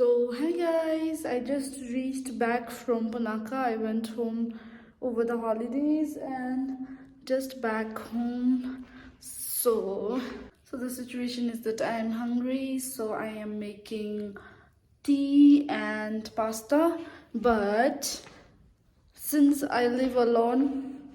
So hi guys, I just reached back from Panaka. I went home over the holidays and just back home. So the situation is that I am hungry, so I am making tea and pasta. But since I live alone,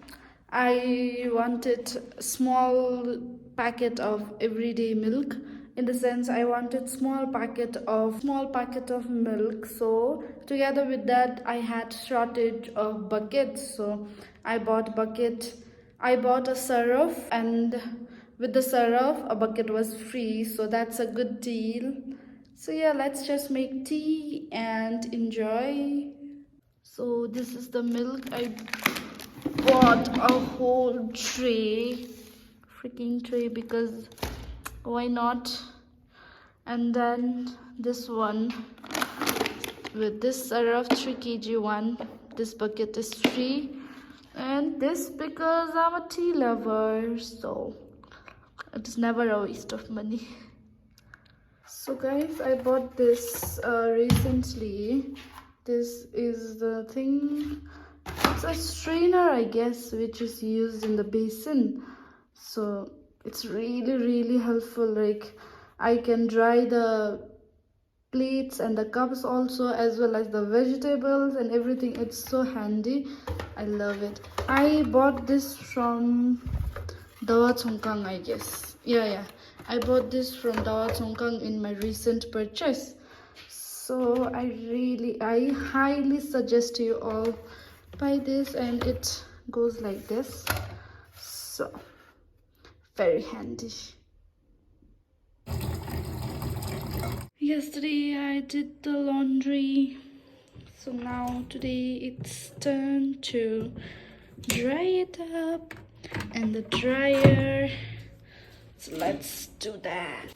I wanted small packet of everyday milk. In the sense, I wanted small packet of milk. So together with that, I had shortage of buckets. So I bought bucket. I bought a syrup, and with the syrup, a bucket was free. So that's a good deal. So yeah, let's just make tea and enjoy. So this is the milk. I bought a whole freaking tray, because why not? And then this one with this syrup, 3 kg one. This bucket is free, and this because I'm a tea lover, so it is never a waste of money. So guys, I bought this recently. This is the thing. It's a strainer, I guess, which is used in the basin. So it's really helpful. Like, I can dry the plates and the cups also, as well as the vegetables and everything. It's so handy. I love it. I bought this from Dawa Chongkang, I guess. Yeah, I bought this from Dawa Chongkang in my recent purchase. So I highly suggest you all buy this, and it goes like this. So very handy. Yesterday I did the laundry, so now today it's turn to dry it up and the dryer. So let's do that.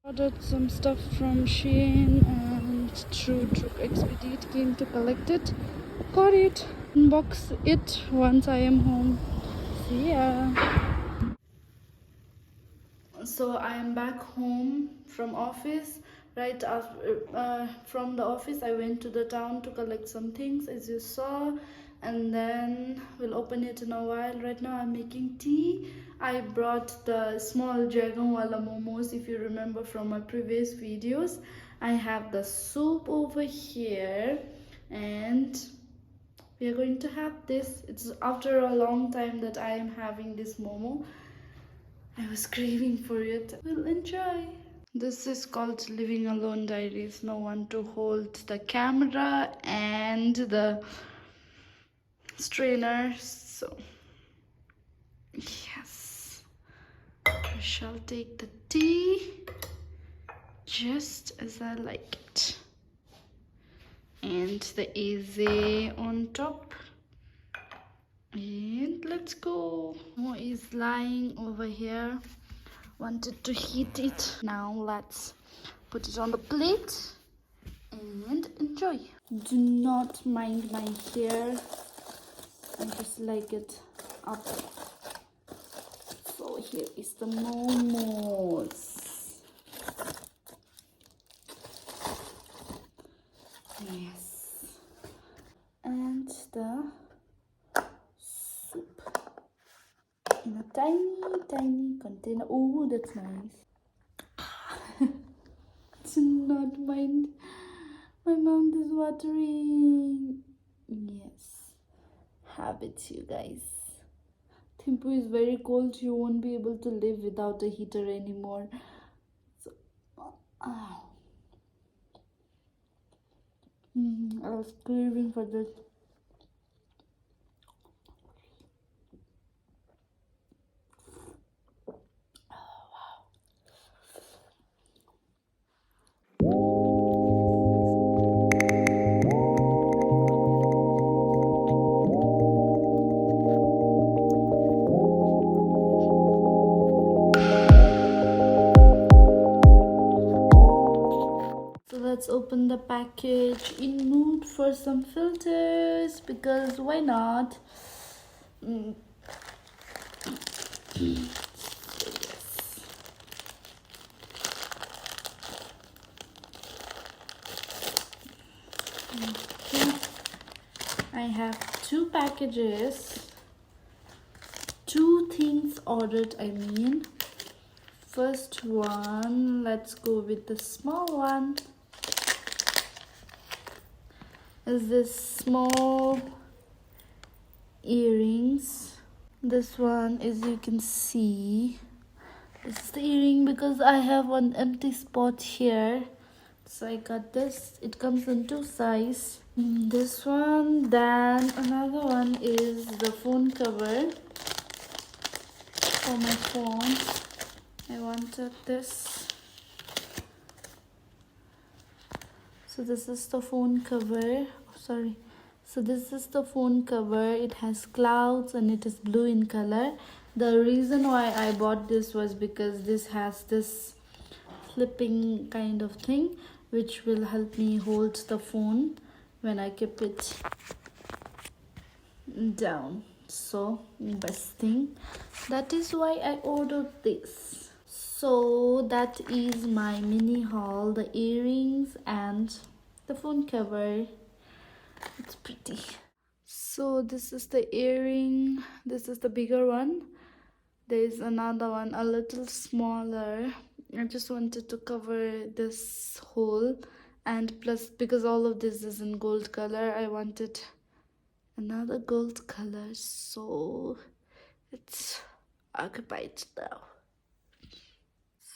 Ordered some stuff from SHEIN, and through Expedite came to collect it. Got it. Unbox it once I am home. See ya. So I am back home from office. Right after from the office, I went to the town to collect some things, as you saw, and then we'll open it in a while. Right now I'm making tea. I brought the small dragon wala momos, if you remember from my previous videos. I have the soup over here, and we are going to have this. It's after a long time that I am having this momo. I was craving for it. We'll enjoy. This is called Living Alone Diaries. No one to hold the camera and the strainer. So, yes. I shall take the tea just as I like it. And the easy on top. And let's go. More is lying over here. Wanted to heat it. Now let's put it on the plate and enjoy. Do not mind my hair. I just like it up. So here is the momos. Yes. And the soup in a tiny container. Oh, that's nice. Do not mind. My mouth is watering. Yes. Have it, you guys. Thimphu is very cold. You won't be able to live without a heater anymore. So, I was craving for this. So let's open the package. In mood for some filters because why not? So yes. Okay. I have 2 packages. 2 things ordered, I mean. First one, let's go with the small one. Is this small earrings. This one, as you can see, it's the earring because I have one empty spot here. So I got this. It comes in 2 sizes. This one, then another one is the phone cover for my phone. I wanted this. So this is the phone cover. Oh, sorry. So this is the phone cover. It has clouds and it is blue in color. The reason why I bought this was because this has this flipping kind of thing which will help me hold the phone when I keep it down. So best thing. That is why I ordered this. So that is my mini haul, the earrings and the phone cover. It's pretty. So this is the earring. This is the bigger one. There is another one a little smaller. I just wanted to cover this hole, and plus because all of this is in gold color, I wanted another gold color, so it's occupied now.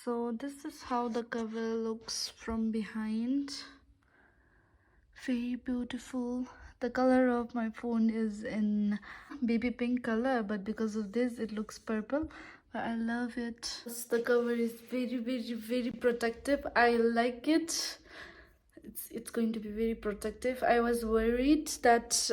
So this is how the cover looks from behind. Very beautiful. The color of my phone is in baby pink color, but because of this it looks purple. But I love it. The cover is very protective. I like it. It's going to be very protective. I was worried that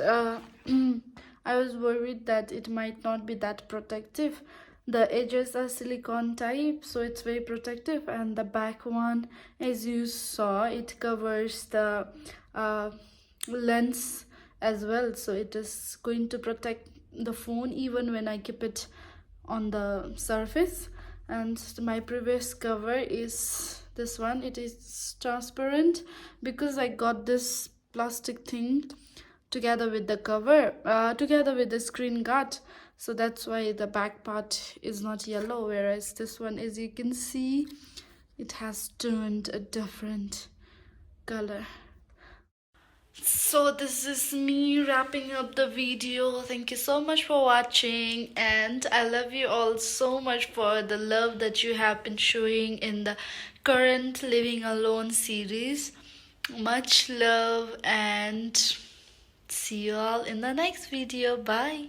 it might not be that protective. The edges are silicone type, so it's very protective. And the back one, as you saw, it covers the lens as well, so it is going to protect the phone even when I keep it on the surface. And my previous cover is this one. It is transparent because I got this plastic thing together with the cover, together with the screen guard, so that's why the back part is not yellow, whereas this one, as you can see, it has turned a different color. So this is me wrapping up the video. Thank you so much for watching, and I love you all so much for the love that you have been showing in the current Living Alone series. Much love, and see you all in the next video. Bye.